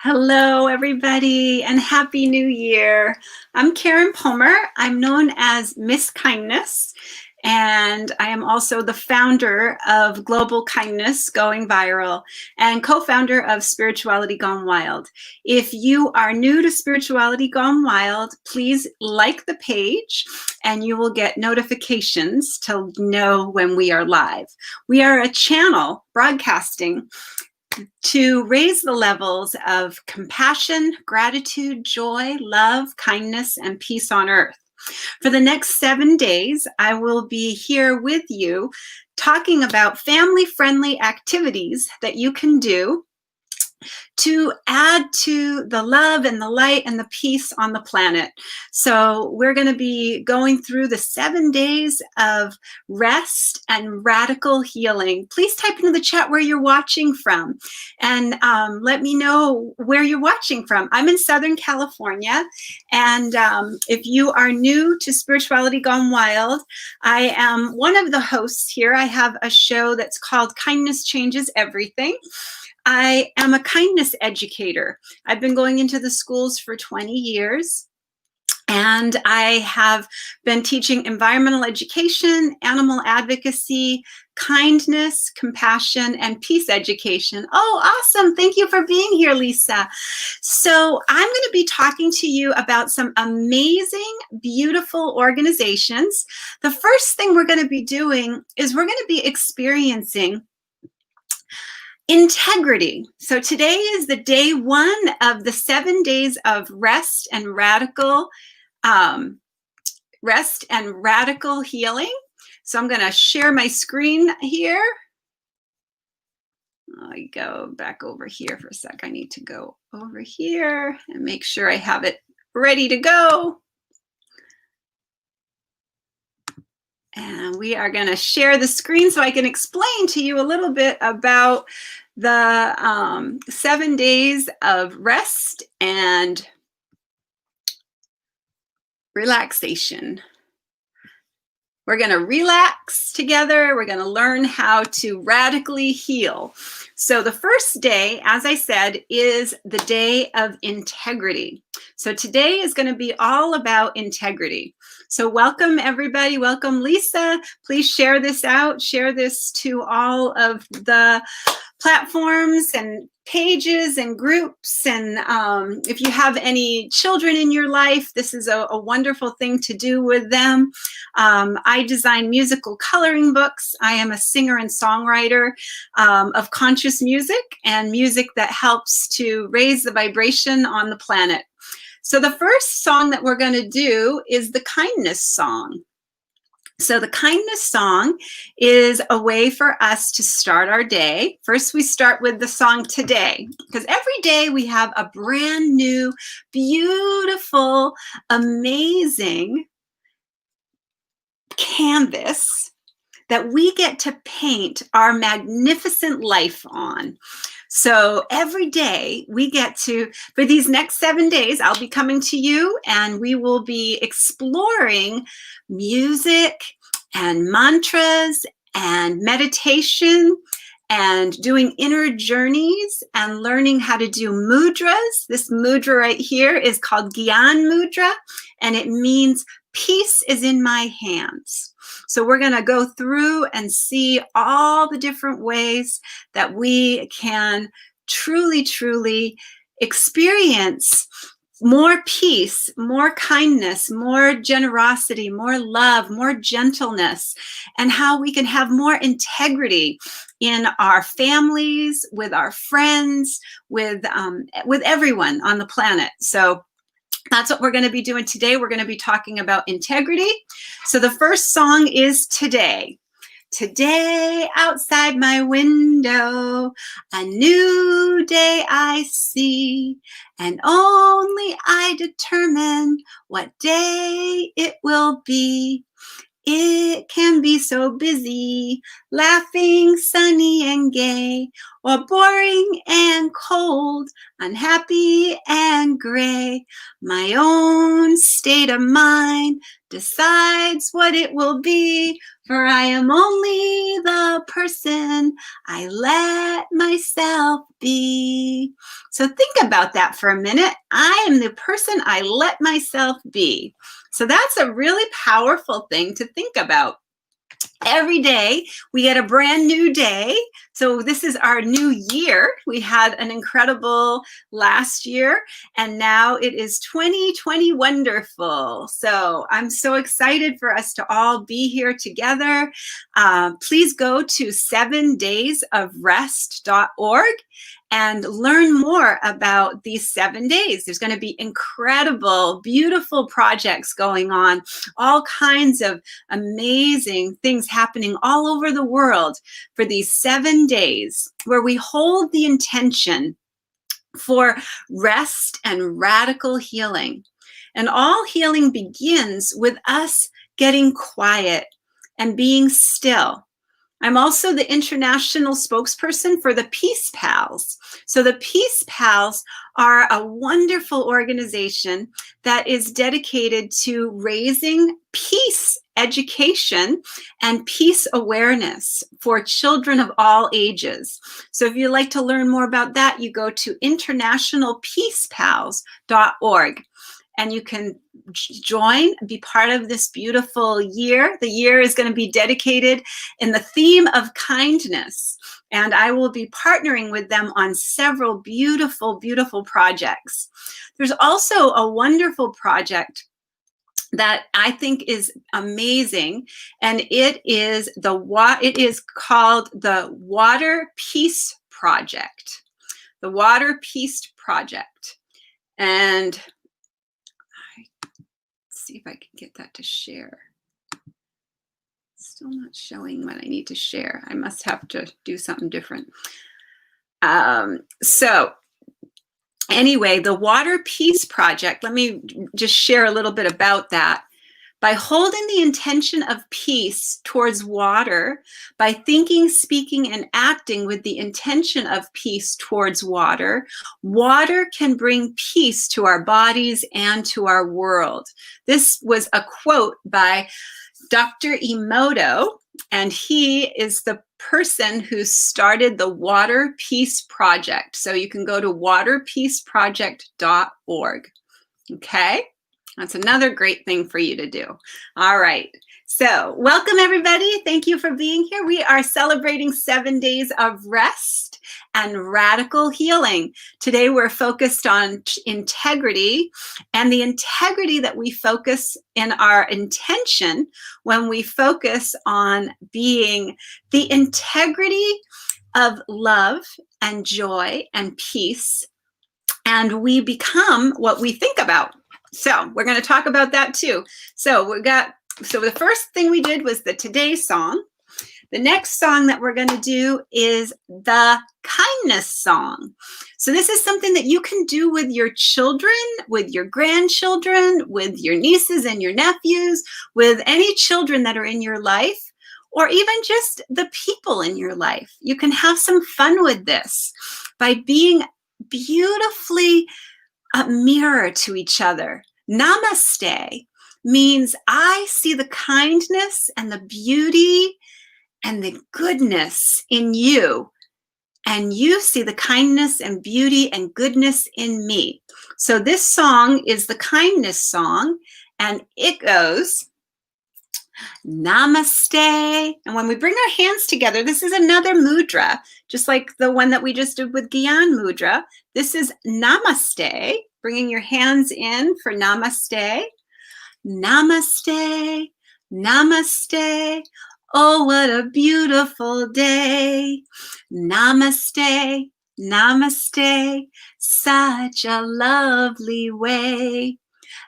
Hello, everybody, and Happy New Year. I'm Karen Palmer. I'm known as Miss Kindness, and I am also the founder of Global Kindness Going Viral and co-founder of Spirituality Gone Wild. If you are new to Spirituality Gone Wild, please like the page and you will get notifications to know when we are live. We are a channel broadcasting to raise the levels of compassion, gratitude, joy, love, kindness, and peace on earth. For the next 7 days, I will be here with you talking about family-friendly activities that you can do to add to the love and the light and the peace on the planet. So we're going to be going through the 7 days of rest and radical healing. Please type into the chat where you're watching from and let me know where you're watching from. I'm in Southern California, and if you are new to Spirituality Gone Wild, I am one of the hosts here. I have a show that's called Kindness Changes Everything. I am a kindness educator. I've been going into the schools for 20 years, and I have been teaching environmental education, animal advocacy, kindness, compassion, and peace education. Oh, awesome. Thank you for being here, Lisa. So I'm going to be talking to you about some amazing, beautiful organizations. The first thing we're going to be doing is we're going to be experiencing integrity. So today is the day 1 of the 7 days of rest and radical healing. So I'm going to share my screen here. I go back over here for a sec. I need to go over here and make sure I have it ready to go. And we are going to share the screen so I can explain to you a little bit about the 7 days of rest and relaxation. We're going to relax together. We're going to learn how to radically heal. So the first day, as I said, is the day of integrity. So today is going to be all about integrity. So welcome, everybody. Welcome, Lisa. Please share this out. Share this to all of the platforms and pages and groups. And if you have any children in your life, this is a wonderful thing to do with them. I design musical coloring books. I am a singer and songwriter of conscious music and music that helps to raise the vibration on the planet. So the first song that we're going to do is the kindness song. So the kindness song is a way for us to start our day. First, we start with the song today, because every day we have a brand new, beautiful, amazing canvas that we get to paint our magnificent life on. So every day we get to, for these next 7 days, I'll be coming to you and we will be exploring music and mantras and meditation and doing inner journeys and learning how to do mudras. This mudra right here is called Gyan Mudra, and it means peace is in my hands. So we're going to go through and see all the different ways that we can truly, truly experience more peace, more kindness, more generosity, more love, more gentleness, and how we can have more integrity in our families, with our friends, with everyone on the planet. So that's what we're going to be doing today. We're going to be talking about integrity. So the first song is Today. Today, outside my window, a new day I see, and only I determine what day it will be. It can be so busy, laughing, sunny and gay, or boring and cold, unhappy and gray. My own state of mind decides what it will be, for I am only the person I let myself be. So think about that for a minute. I am the person I let myself be. So that's a really powerful thing to think about. Every day we get a brand new day. So this is our new year. We had an incredible last year, and now it is 2020 wonderful. So I'm so excited for us to all be here together. Please go to 7daysofrest.org and learn more about these 7 days. There's going to be incredible, beautiful projects going on, all kinds of amazing things happening all over the world for these 7 days where we hold the intention for rest and radical healing. And all healing begins with us getting quiet and being still. I'm also the international spokesperson for the Peace Pals. So the Peace Pals are a wonderful organization that is dedicated to raising peace education and peace awareness for children of all ages. So if you'd like to learn more about that, you go to internationalpeacepals.org. And you can join, be part of this beautiful year. The year is going to be dedicated in the theme of kindness. And I will be partnering with them on several beautiful, beautiful projects. There's also a wonderful project that I think is amazing, and it is called the Water Peace Project. The Water Peace Project. And see if I can get that to share. Still not showing what I need to share. I must have to do something different. So anyway, the Water Peace Project, let me just share a little bit about that. By holding the intention of peace towards water, by thinking, speaking, and acting with the intention of peace towards water, water can bring peace to our bodies and to our world. This was a quote by Dr. Emoto, and he is the person who started the Water Peace Project. So you can go to waterpeaceproject.org. Okay? That's another great thing for you to do. All right. So welcome, everybody. Thank you for being here. We are celebrating 7 days of rest and radical healing. Today, we're focused on integrity, and the integrity that we focus in our intention when we focus on being the integrity of love and joy and peace, and we become what we think about. So we're going to talk about that too. So the first thing we did was the Today song. The next song that we're going to do is the kindness song. So this is something that you can do with your children, with your grandchildren, with your nieces and your nephews, with any children that are in your life, or even just the people in your life. You can have some fun with this by being beautifully a mirror to each other. Namaste means I see the kindness and the beauty and the goodness in you, and you see the kindness and beauty and goodness in me. So this song is the kindness song, and it goes, Namaste. And when we bring our hands together, this is another mudra, just like the one that we just did with Gyan Mudra. This is Namaste, bringing your hands in for Namaste. Namaste, Namaste. Oh, what a beautiful day. Namaste, Namaste. Such a lovely way.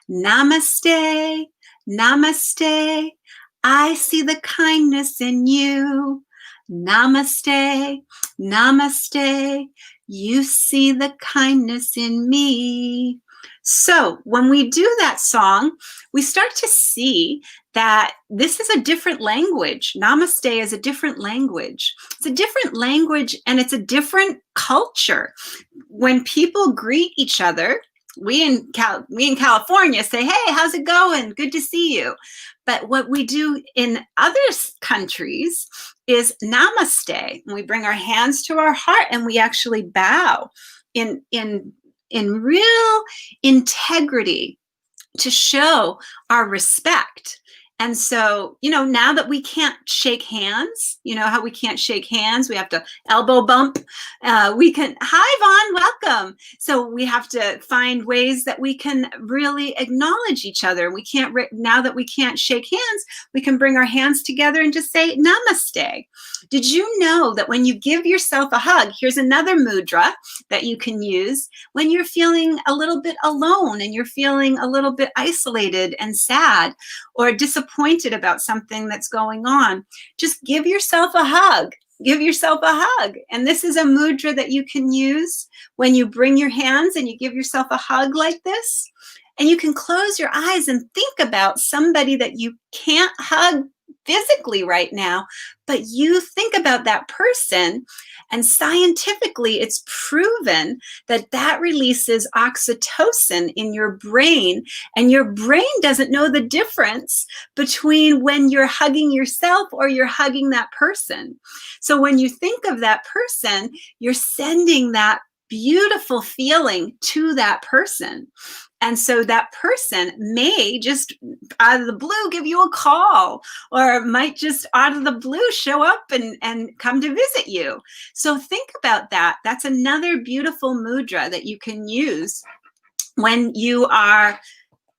Namaste, Namaste. I see the kindness in you. Namaste, Namaste. You see the kindness in me. So when we do that song, we start to see that this is a different language. Namaste is a different language. It's a different language, and it's a different culture. When people greet each other, we in California say, hey, how's it going? Good to see you. But what we do in other countries is namaste. And we bring our hands to our heart and we actually bow. in real integrity to show our respect. And so, now that we can't shake hands, how we can't shake hands, we have to elbow bump. We can, hi, Vaughn, welcome. So we have to find ways that we can really acknowledge each other. We can't, now that we can't shake hands, we can bring our hands together and just say namaste. Did you know that when you give yourself a hug, here's another mudra that you can use when you're feeling a little bit alone and you're feeling a little bit isolated and sad or disappointed about something that's going on. Just give yourself a hug. Give yourself a hug. And this is a mudra that you can use when you bring your hands and you give yourself a hug like this. And you can close your eyes and think about somebody that you can't hug physically right now, but you think about that person, and scientifically it's proven that that releases oxytocin in your brain, and your brain doesn't know the difference between when you're hugging yourself or you're hugging that person. So when you think of that person, you're sending that beautiful feeling to that person. And so that person may just out of the blue give you a call, or might just out of the blue show up and come to visit you. So think about that. That's another beautiful mudra that you can use when you are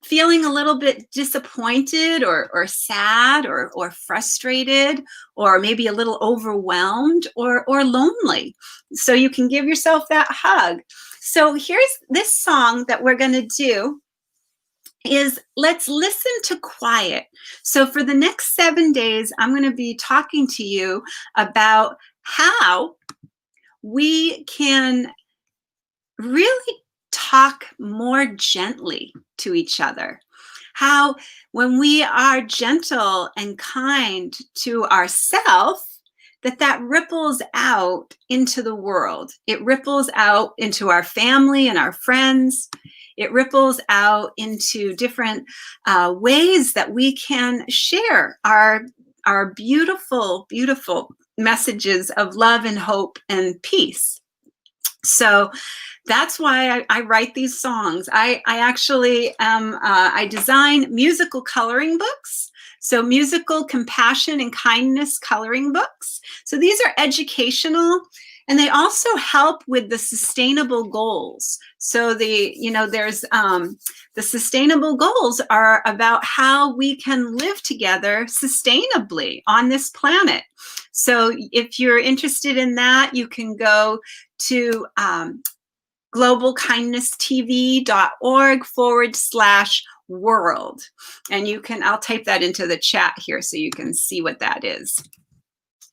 feeling a little bit disappointed or sad or frustrated, or maybe a little overwhelmed or lonely. So you can give yourself that hug. So here's this song that we're going to do is let's listen to quiet. So for the next 7 days, I'm going to be talking to you about how we can really talk more gently to each other. How when we are gentle and kind to ourselves, that ripples out into the world. It ripples out into our family and our friends. It ripples out into different ways that we can share our beautiful, beautiful messages of love and hope and peace. So that's why I write these songs. I actually I design musical coloring books. So musical compassion and kindness coloring books. So these are educational, and they also help with the sustainable goals. So there's the sustainable goals are about how we can live together sustainably on this planet. So if you're interested in that, you can go to globalkindnesstv.org/world. And I'll type that into the chat here so you can see what that is.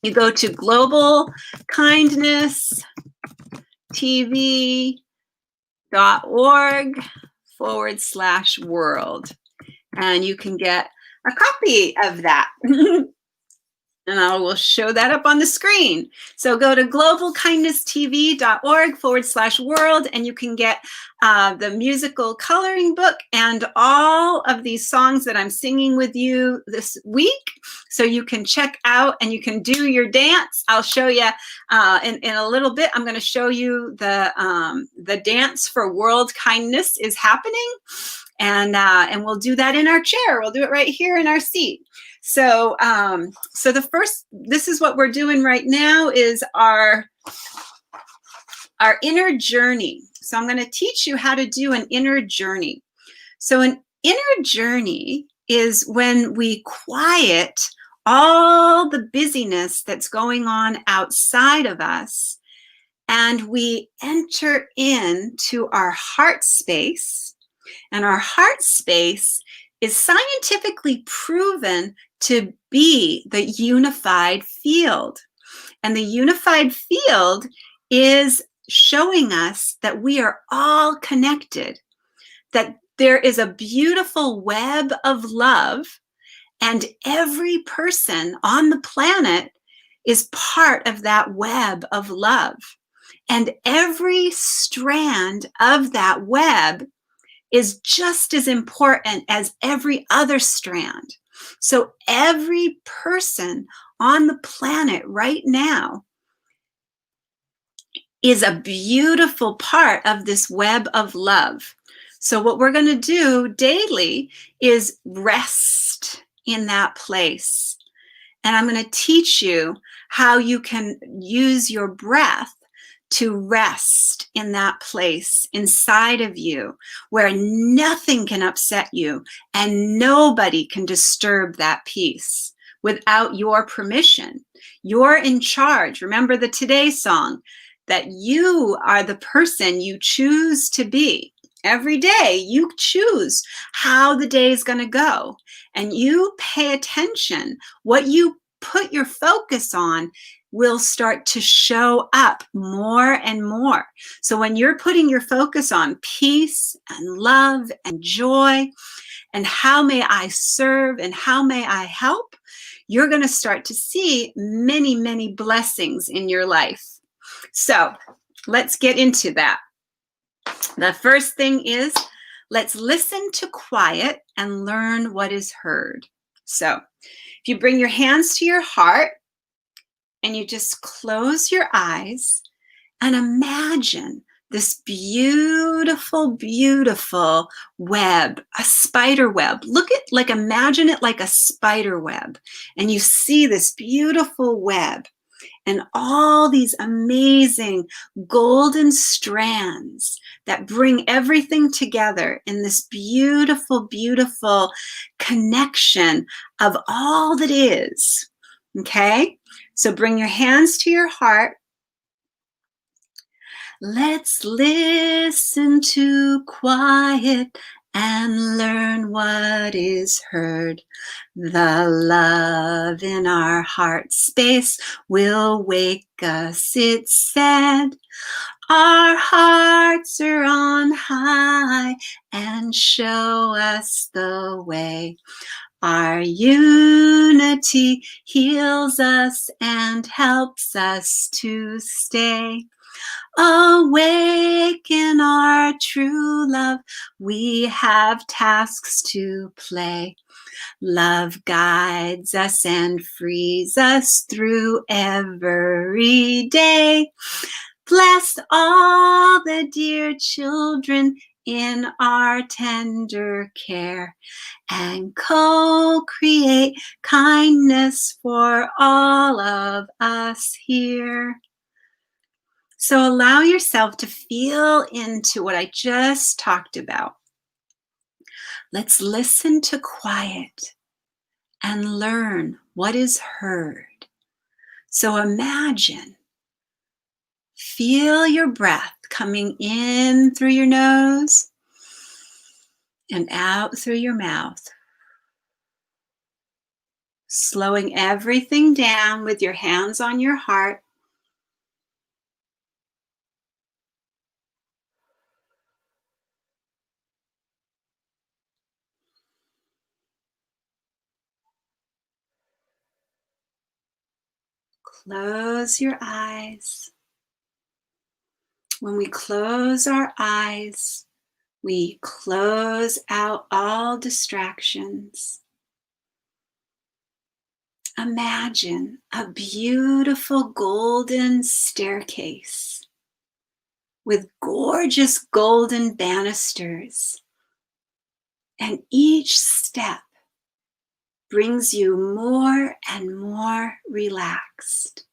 You go to globalkindnesstv.org/world. And you can get a copy of that. And I will show that up on the screen. So go to globalkindnesstv.org/world, and you can get the musical coloring book and all of these songs that I'm singing with you this week. So you can check out and you can do your dance. I'll show you in a little bit. I'm going to show you the dance for World Kindness is happening. And we'll do that in our chair. We'll do it right here in our seat. So this is what we're doing right now is our inner journey. So I'm going to teach you how to do an inner journey. So an inner journey is when we quiet all the busyness that's going on outside of us, and we enter into our heart space. And our heart space is scientifically proven to be the unified field. And the unified field is showing us that we are all connected, that there is a beautiful web of love, and every person on the planet is part of that web of love. And every strand of that web is just as important as every other strand. So every person on the planet right now is a beautiful part of this web of love. So what we're going to do daily is rest in that place. And I'm going to teach you how you can use your breath to rest in that place inside of you where nothing can upset you and nobody can disturb that peace without your permission. You're in charge. Remember the Today song, that you are the person you choose to be. Every day you choose how the day is going to go, and you pay attention. What you put your focus on will start to show up more and more. So when you're putting your focus on peace and love and joy and how may I serve and how may I help, you're going to start to see many, many blessings in your life. So let's get into that. The first thing is, let's listen to quiet and learn what is heard. So if you bring your hands to your heart and you just close your eyes and imagine this beautiful, beautiful web, a spider web. Imagine it like a spider web. And you see this beautiful web and all these amazing golden strands that bring everything together in this beautiful, beautiful connection of all that is. Okay? So bring your hands to your heart. Let's listen to quiet and learn what is heard. The love in our heart space will wake us, it said. Our hearts are on high and show us the way. Our unity heals us and helps us to stay. Awaken our true love, we have tasks to play. Love guides us and frees us through every day. Bless all the dear children in our tender care and co-create kindness for all of us here. So allow yourself to feel into what I just talked about. Let's listen to quiet and learn what is heard. So imagine, feel your breath coming in through your nose and out through your mouth. Slowing everything down with your hands on your heart. Close your eyes. When we close our eyes, we close out all distractions. Imagine a beautiful golden staircase with gorgeous golden banisters, and each step brings you more and more relaxed.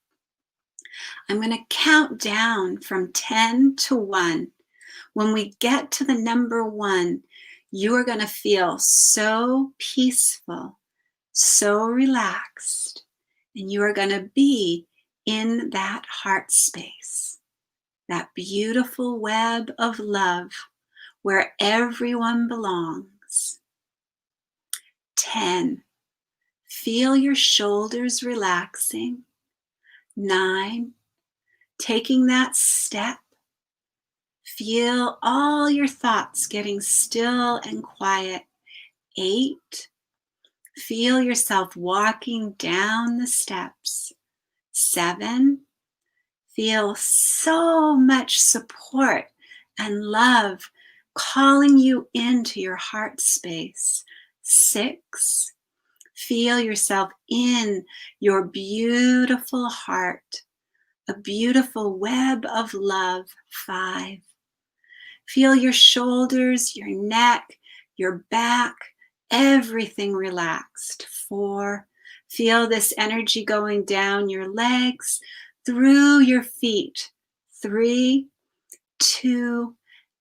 I'm going to count down from 10 to 1. When we get to the number 1, you are going to feel so peaceful, so relaxed, and you are going to be in that heart space, that beautiful web of love where everyone belongs. 10. Feel your shoulders relaxing. 9. Taking that step. Feel all your thoughts getting still and quiet. 8. Feel yourself walking down the steps. 7. Feel so much support and love calling you into your heart space. 6. Feel yourself in your beautiful heart. a beautiful web of love. 5. Feel your shoulders, your neck, your back, everything relaxed. 4. Feel this energy going down your legs, through your feet. 3, 2,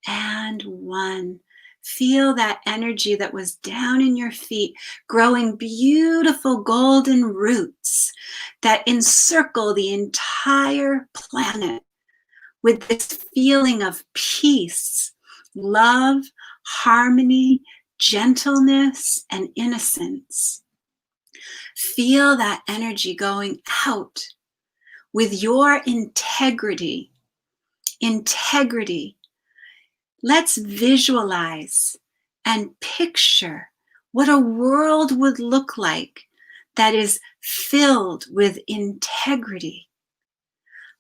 and 1. Feel that energy that was down in your feet, growing beautiful golden roots that encircle the entire planet with this feeling of peace, love, harmony, gentleness, and innocence. Feel that energy going out with your integrity. Integrity. Let's visualize and picture what a world would look like that is filled with integrity.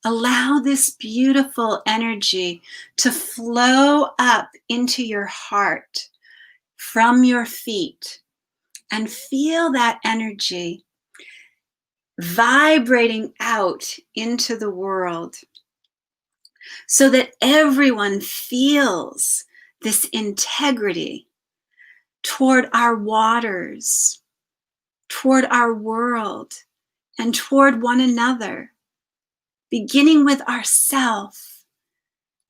Allow this beautiful energy to flow up into your heart from your feet, and feel that energy vibrating out into the world so that everyone feels this integrity toward our waters, toward our world, and toward one another, beginning with ourself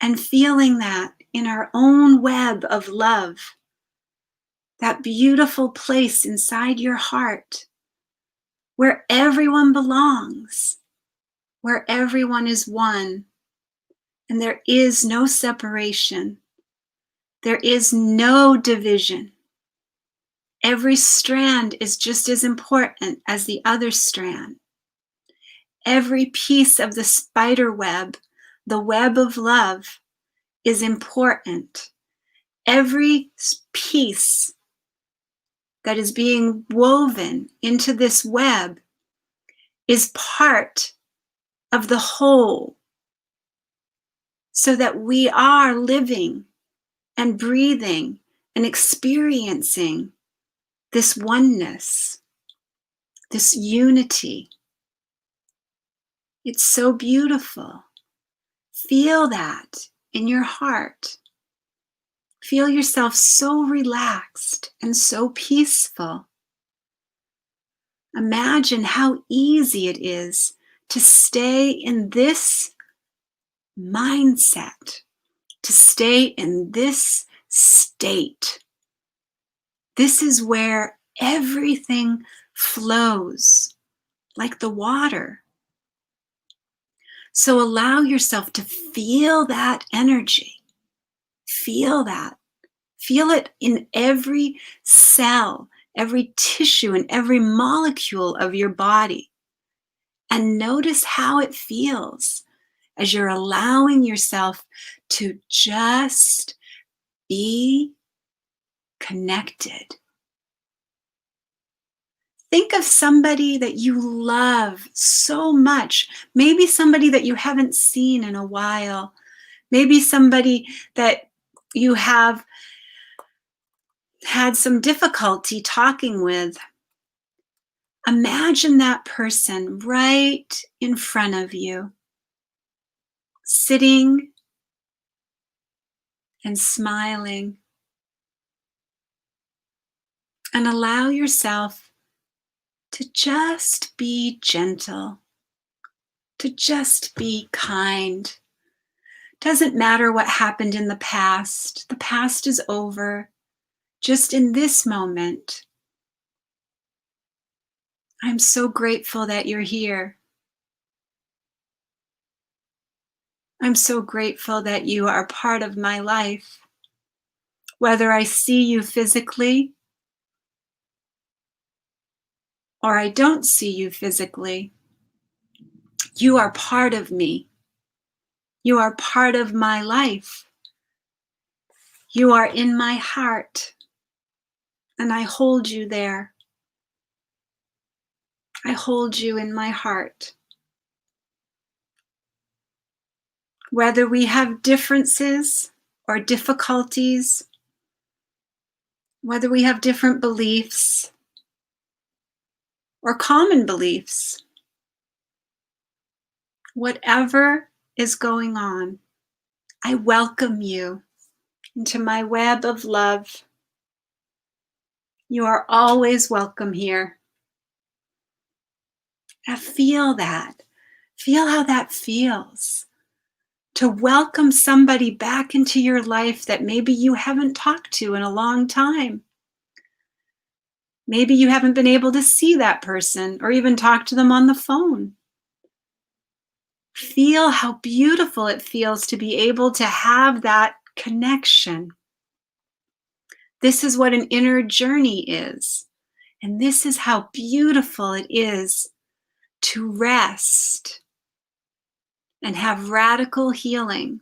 and feeling that in our own web of love, that beautiful place inside your heart where everyone belongs, where everyone is one, and there is no separation. There is no division. Every strand is just as important as the other strand. Every piece of the spider web, the web of love, is important. Every piece that is being woven into this web is part of the whole, so that we are living and breathing and experiencing this oneness, this unity. It's so beautiful. Feel that in your heart. Feel yourself so relaxed and so peaceful. Imagine how easy it is to stay in this mindset, to stay in this state. This is where everything flows like the water. So allow yourself to feel that energy. Feel that. Feel it in every cell, every tissue, and every molecule of your body. And notice how it feels as you're allowing yourself to just be connected. Think of somebody that you love so much, maybe somebody that you haven't seen in a while, maybe somebody that you have had some difficulty talking with. Imagine that person right in front of you, sitting and smiling. And allow yourself to just be gentle, to just be kind. Doesn't matter what happened in the past. The past is over. Just in this moment, I'm so grateful that you're here. I'm so grateful that you are part of my life. Whether I see you physically or I don't see you physically, you are part of me. You are part of my life. You are in my heart, and I hold you there. I hold you in my heart. Whether we have differences or difficulties, whether we have different beliefs or common beliefs, Whatever is going on, I welcome you into my web of love. You are always welcome here. Now feel that. Feel how that feels. To welcome somebody back into your life that maybe you haven't talked to in a long time. Maybe you haven't been able to see that person or even talk to them on the phone. Feel how beautiful it feels to be able to have that connection. This is what an inner journey is. And this is how beautiful it is to rest and have radical healing.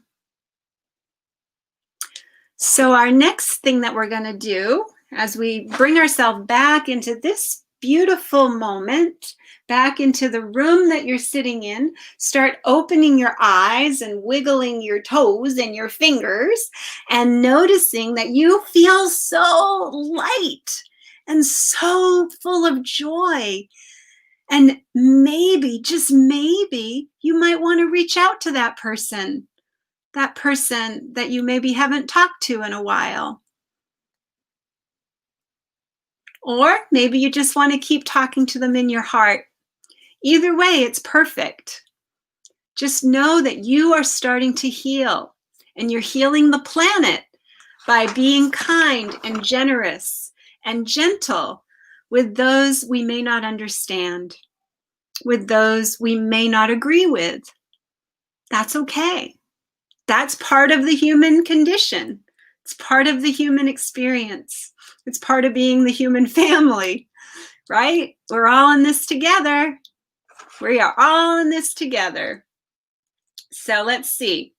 So our next thing that we're going to do as we bring ourselves back into this beautiful moment, back into the room that you're sitting in, start opening your eyes and wiggling your toes and your fingers and noticing that you feel so light and so full of joy. And maybe, just maybe, you might want to reach out to that person that you maybe haven't talked to in a while. Or maybe you just want to keep talking to them in your heart. Either way, it's perfect. Just know that you are starting to heal, and you're healing the planet by being kind and generous and gentle with those we may not understand, with those we may not agree with. That's okay. That's part of the human condition. It's part of the human experience. It's part of being the human family, right? We're all in this together. We are all in this together. So let's see.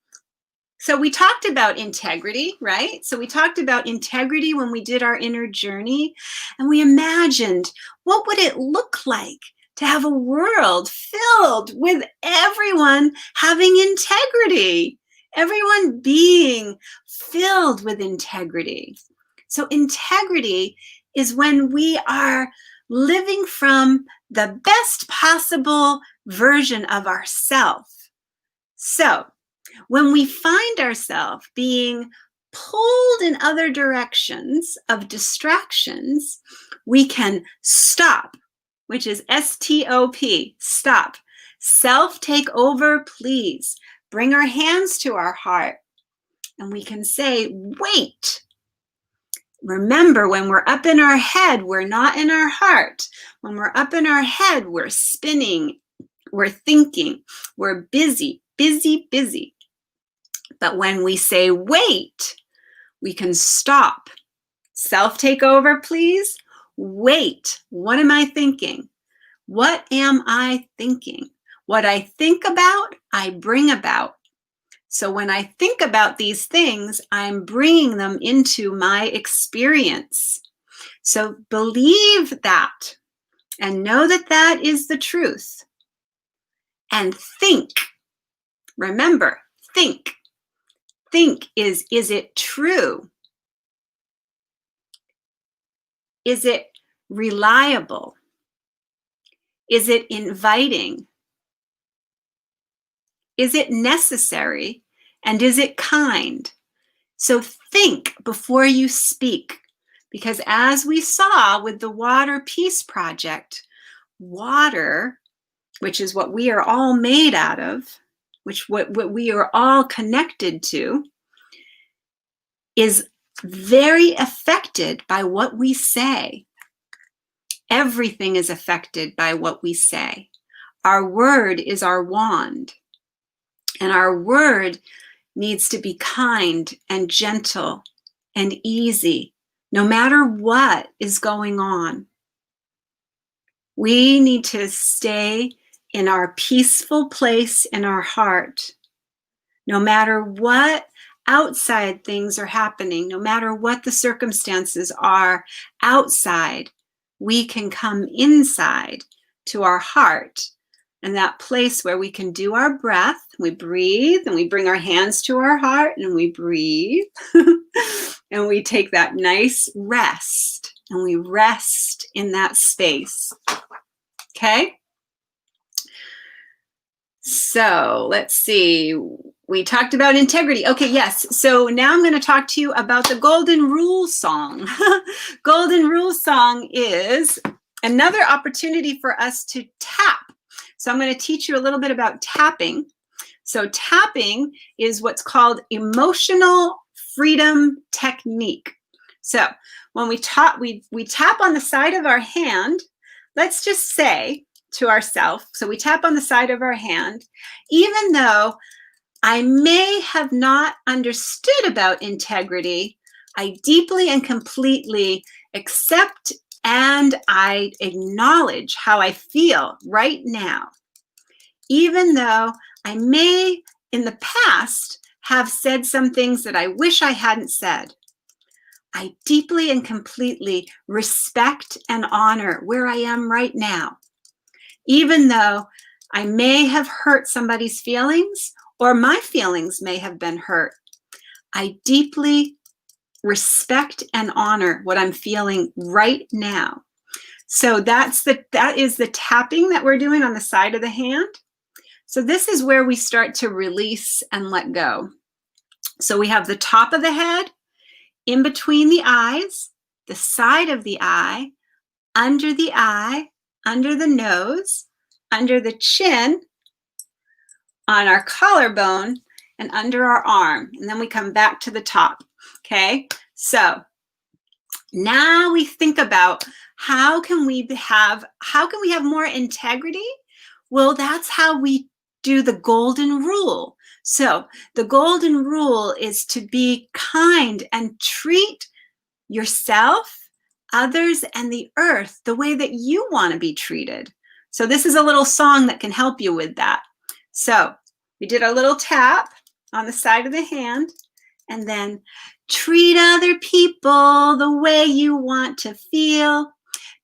So we talked about integrity, right? So we talked about integrity when we did our inner journey, and we imagined what would it look like to have a world filled with everyone having integrity, everyone being filled with integrity. So integrity is when we are living from the best possible version of ourselves. So when we find ourselves being pulled in other directions of distractions, we can stop, which is S-T-O-P, stop. Self take over, please. Bring our hands to our heart, and we can say, wait. Remember, when we're up in our head, we're not in our heart. When we're up in our head, we're spinning, we're thinking, we're busy, busy, busy. But when we say wait, we can stop. Self take over, please. Wait, what am I thinking? What am I thinking? What I think about, I bring about. So when I think about these things, I'm bringing them into my experience. So believe that and know that that is the truth. And think. Remember, think. Think is it true? Is it reliable? Is it inviting? Is it necessary? And is it kind? So think before you speak, because as we saw with the Water Peace Project, water, which is what we are all made out of, which what we are all connected to, is very affected by what we say. Everything is affected by what we say. Our word is our wand, and our word needs to be kind and gentle and easy, no matter what is going on. We need to stay in our peaceful place in our heart, no matter what outside things are happening, no matter what the circumstances are outside, we can come inside to our heart. And that place where we can do our breath, we breathe and we bring our hands to our heart and we breathe and we take that nice rest and we rest in that space. Okay? So let's see. We talked about integrity. Okay, yes. So now I'm going to talk to you about the Golden Rule song. Golden Rule song is another opportunity for us to tap. So I'm going to teach you a little bit about tapping. So tapping is what's called emotional freedom technique. So when we tap on the side of our hand. Let's just say to ourselves, so we tap on the side of our hand, even though I may have not understood about integrity, I deeply and completely accept and I acknowledge how I feel right now. Even though I may in the past have said some things that I wish I hadn't said, I deeply and completely respect and honor where I am right now. Even though I may have hurt somebody's feelings or my feelings may have been hurt, I deeply respect and honor what I'm feeling right now. So that is the tapping that we're doing on the side of the hand. So this is where we start to release and let go. So we have the top of the head, in between the eyes, the side of the eye, under the nose, under the chin, on our collarbone, and under our arm. And then we come back to the top. Okay, so now we think about how can we have more integrity? Well, that's how we do the golden rule. So the golden rule is to be kind and treat yourself, others, and the earth the way that you want to be treated. So this is a little song that can help you with that. So we did our little tap on the side of the hand, and then treat other people the way you want to feel.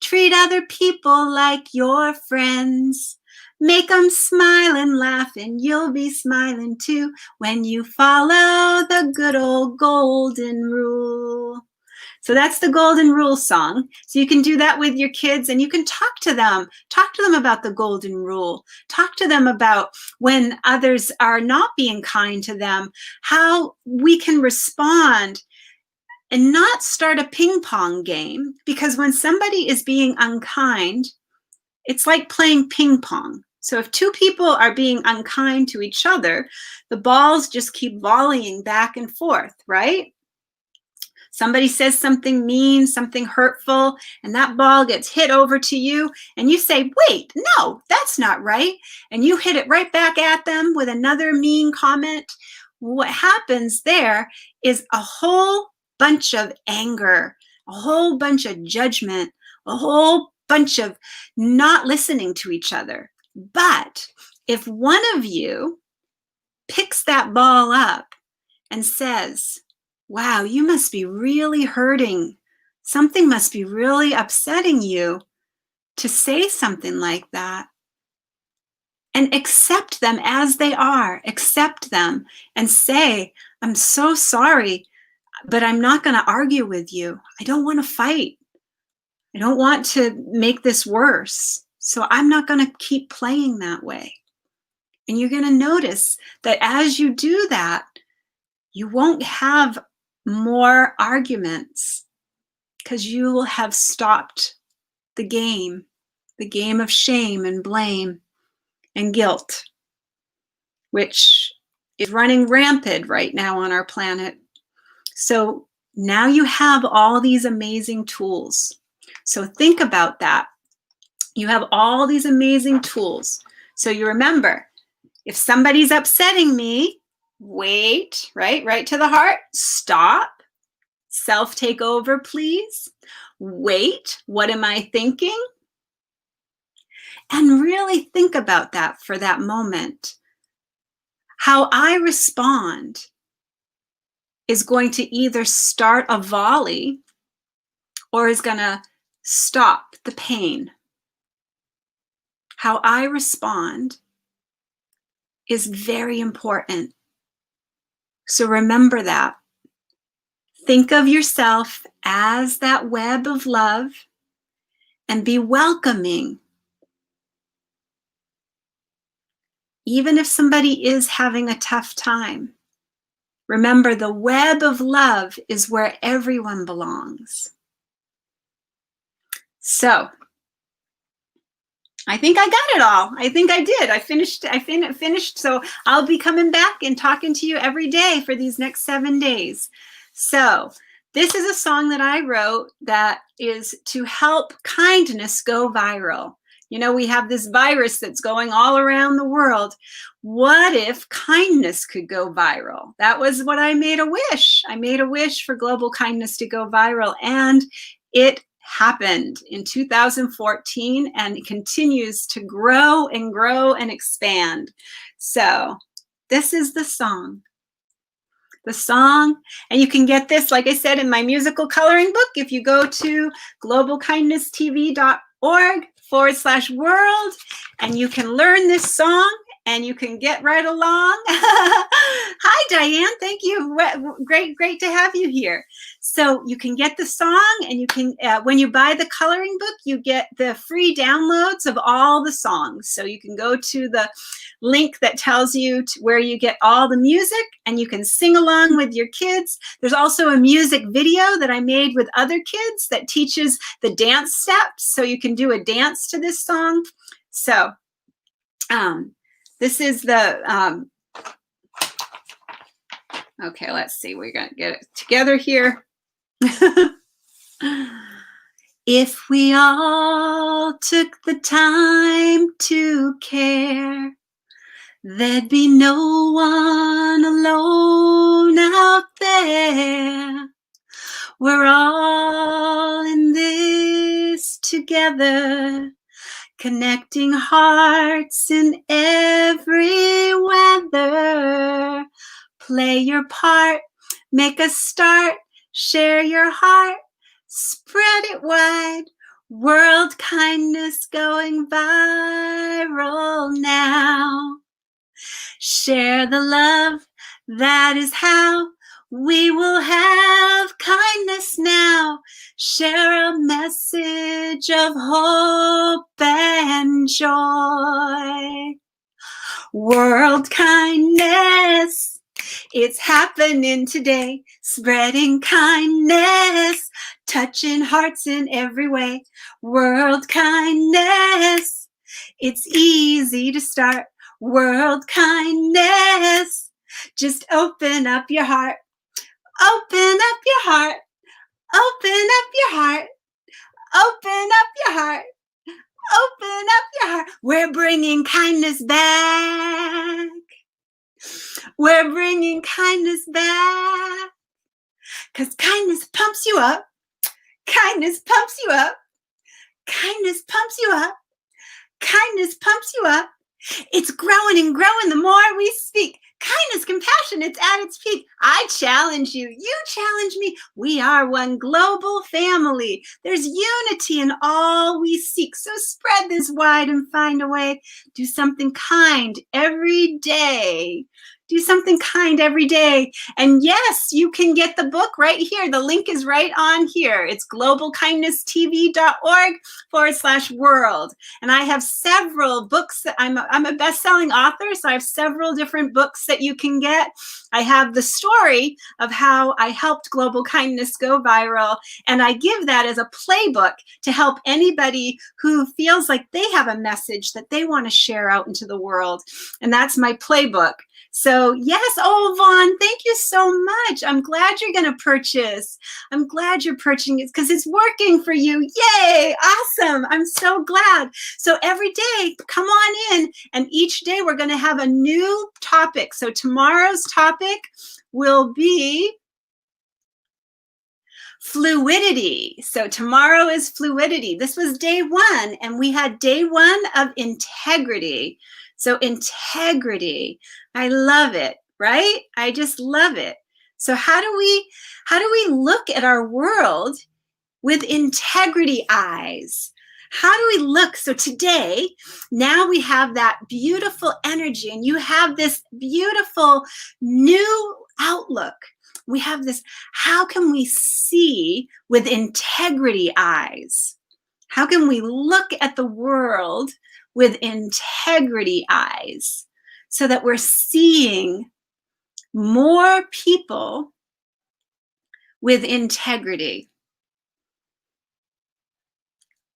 Treat other people like your friends. Make them smile and laugh, and you'll be smiling too when you follow the good old golden rule. So that's the golden rule song. So you can do that with your kids and you can talk to them about the golden rule. Talk to them about when others are not being kind to them, how we can respond and not start a ping pong game, because when somebody is being unkind, it's like playing ping pong. So if two people are being unkind to each other, the balls just keep volleying back and forth, right? Somebody says something mean, something hurtful, and that ball gets hit over to you, and you say, wait, no, that's not right. And you hit it right back at them with another mean comment. What happens there is a whole bunch of anger, a whole bunch of judgment, a whole bunch of not listening to each other. But if one of you picks that ball up and says, wow, you must be really hurting. Something must be really upsetting you to say something like that. And accept them as they are. Accept them and say, I'm so sorry, but I'm not going to argue with you. I don't want to fight. I don't want to make this worse. So I'm not going to keep playing that way. And you're going to notice that as you do that, you won't have more arguments because you will have stopped the game of shame and blame and guilt, which is running rampant right now on our planet. So now you have all these amazing tools. So think about that. You have all these amazing tools. So you remember, if somebody's upsetting me, wait, right to the heart, stop, self-take over, please. Wait, what am I thinking? And really think about that for that moment. How I respond is going to either start a volley or is going to stop the pain. How I respond is very important. So remember that. Think of yourself as that web of love and be welcoming. even if somebody is having a tough time, remember the web of love is where everyone belongs. So, I think I got it all. I think I did. I finished. So I'll be coming back and talking to you every day for these next 7 days. So this is a song that I wrote that is to help kindness go viral. You know, we have this virus that's going all around the world. What if kindness could go viral? That was what I made a wish. I made a wish for global kindness to go viral, and it happened in 2014, and it continues to grow and grow and expand. So this is the song. The song, and you can get this, like I said, in my musical coloring book. If you go to globalkindnesstv.org/world, and you can learn this song and you can get right along. Hi, Diane. Thank you. Great to have you here. So you can get the song, and you can, when you buy the coloring book, you get the free downloads of all the songs. So you can go to the link that tells you where you get all the music, and you can sing along with your kids. There's also a music video that I made with other kids that teaches the dance steps, so you can do a dance to this song. So this is the, okay, let's see, we're gonna get it together here. If we all took the time to care, there'd be no one alone out there. We're all in this together, connecting hearts in every weather. Play your part, make a start, share your heart, spread it wide. World kindness going viral now. Share the love, that is how we will have kindness now. Share a message of hope and joy. World kindness, it's happening today. Spreading kindness, touching hearts in every way. World kindness, it's easy to start. World kindness, just open up your heart. Open up your heart. Open up your heart. Open up your heart. Open up your heart. We're bringing kindness back. We're bringing kindness back. Because kindness pumps you up. Kindness pumps you up. Kindness pumps you up. Kindness pumps you up. It's growing and growing the more we speak. Kindness, compassion, it's at its peak. I challenge you. You challenge me. We are one global family. There's unity in all we seek. So spread this wide and find a way. Do something kind every day. Do something kind every day. And yes, you can get the book right here. The link is right on here. It's globalkindnesstv.org/world. And I have several books. I'm a best-selling author, so I have several different books that you can get. I have the story of how I helped global kindness go viral, and I give that as a playbook to help anybody who feels like they have a message that they want to share out into the world. And that's my playbook. So yes, oh, Vaughn, thank you so much. I'm glad you're going to purchase. I'm glad you're purchasing it because it's working for you. Yay, awesome. I'm so glad. So every day, come on in, and each day we're going to have a new topic. So tomorrow's topic will be fluidity. So tomorrow is fluidity. This was day 1, and we had day 1 of integrity. So integrity, I love it, right? I just love it. So how do we look at our world with integrity eyes? How do we look? So today, now we have that beautiful energy, and you have this beautiful new outlook. We have this, how can we see with integrity eyes? How can we look at the world with integrity eyes? so that we're seeing more people with integrity.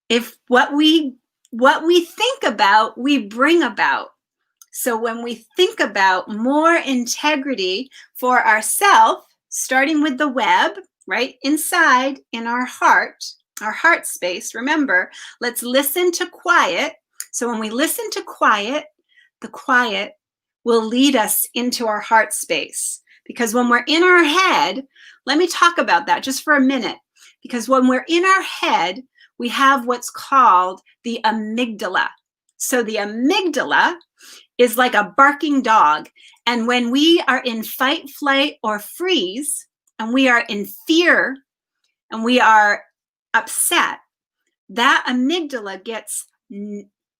If what we think about, we bring about. So when we think about more integrity for ourselves, starting with the web, right inside in our heart space, remember, let's listen to quiet. So when we listen to quiet, the quiet will lead us into our heart space. Because when we're in our head, let me talk about that just for a minute. Because when we're in our head, we have what's called the amygdala. So the amygdala is like a barking dog. And when we are in fight, flight, or freeze, and we are in fear, and we are upset, that amygdala gets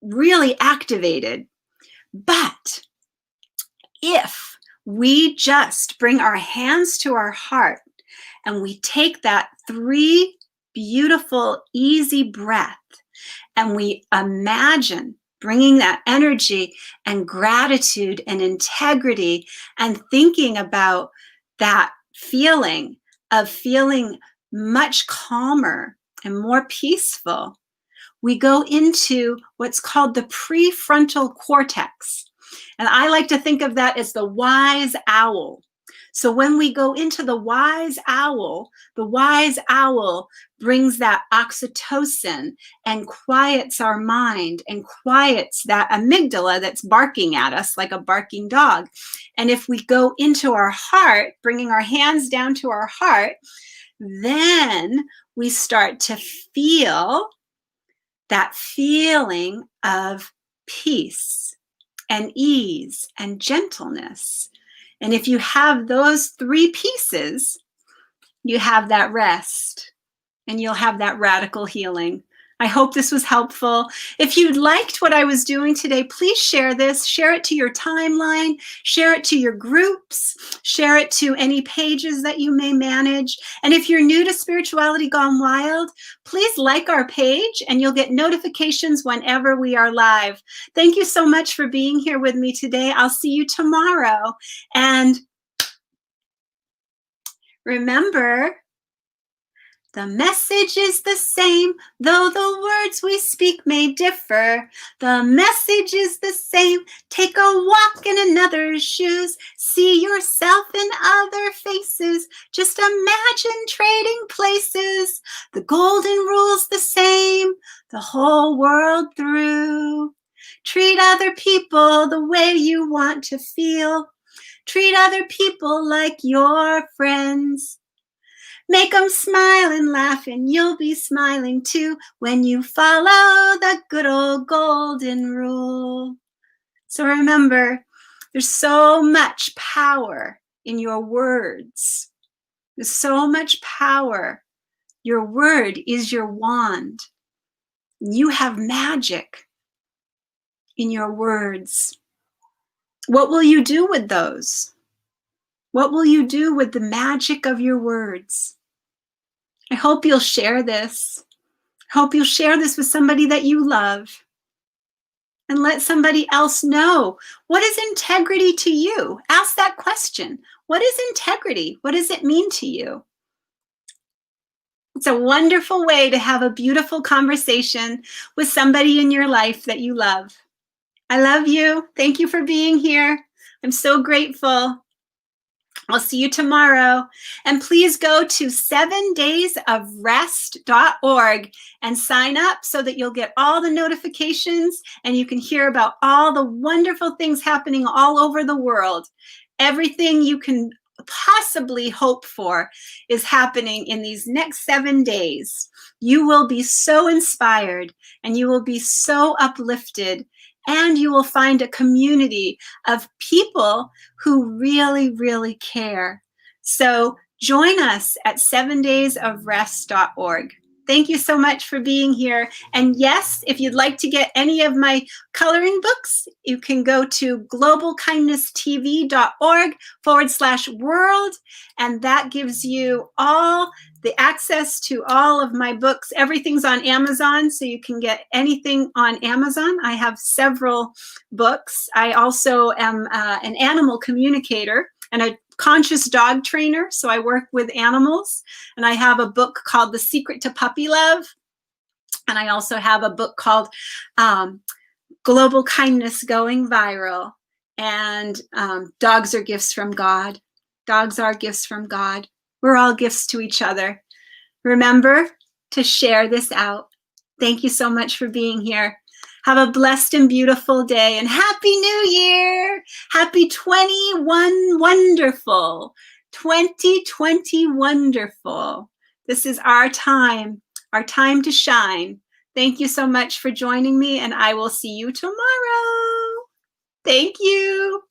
really activated. But if we just bring our hands to our heart and we take that 3 beautiful, easy breath, and we imagine bringing that energy and gratitude and integrity and thinking about that feeling of feeling much calmer and more peaceful, we go into what's called the prefrontal cortex. And I like to think of that as the wise owl. So when we go into the wise owl brings that oxytocin and quiets our mind and quiets that amygdala that's barking at us like a barking dog. And if we go into our heart, bringing our hands down to our heart, then we start to feel that feeling of peace and ease and gentleness. And if you have those 3 pieces, you have that rest and you'll have that radical healing. I hope this was helpful. If you liked what I was doing today, please share this. Share it to your timeline. Share it to your groups. Share it to any pages that you may manage. And if you're new to Spirituality Gone Wild, please like our page and you'll get notifications whenever we are live. Thank you so much for being here with me today. I'll see you tomorrow. And remember, the message is the same, though the words we speak may differ. The message is the same. Take a walk in another's shoes. See yourself in other faces. Just imagine trading places. The golden rule's the same, the whole world through. Treat other people the way you want to feel. Treat other people like your friends. Make them smile and laugh, and you'll be smiling too when you follow the good old golden rule. So remember, there's so much power in your words. There's so much power. Your word is your wand. You have magic in your words. What will you do with those? What will you do with the magic of your words? I hope you'll share this. I hope you'll share this with somebody that you love. And let somebody else know, what is integrity to you? Ask that question. What is integrity? What does it mean to you? It's a wonderful way to have a beautiful conversation with somebody in your life that you love. I love you. Thank you for being here. I'm so grateful. I'll see you tomorrow. And please go to 7daysofrest.org and sign up so that you'll get all the notifications and you can hear about all the wonderful things happening all over the world. Everything you can possibly hope for is happening in these next 7 days. You will be so inspired and you will be so uplifted. And you will find a community of people who really, really care. So join us at 7daysofrest.org. Thank you so much for being here. And yes, if you'd like to get any of my coloring books, you can go to globalkindnesstv.org/world. And that gives you all the access to all of my books. Everything's on Amazon, so you can get anything on Amazon. I have several books. I also am an animal communicator and a conscious dog trainer, so I work with animals. And I have a book called The Secret to Puppy Love. And I also have a book called Global Kindness Going Viral. And Dogs Are Gifts from God. Dogs are gifts from God. We're all gifts to each other. Remember to share this out. Thank you so much for being here. Have a blessed and beautiful day, and Happy New Year. Happy 21 wonderful. 2020 wonderful. This is our time to shine. Thank you so much for joining me, and I will see you tomorrow. Thank you.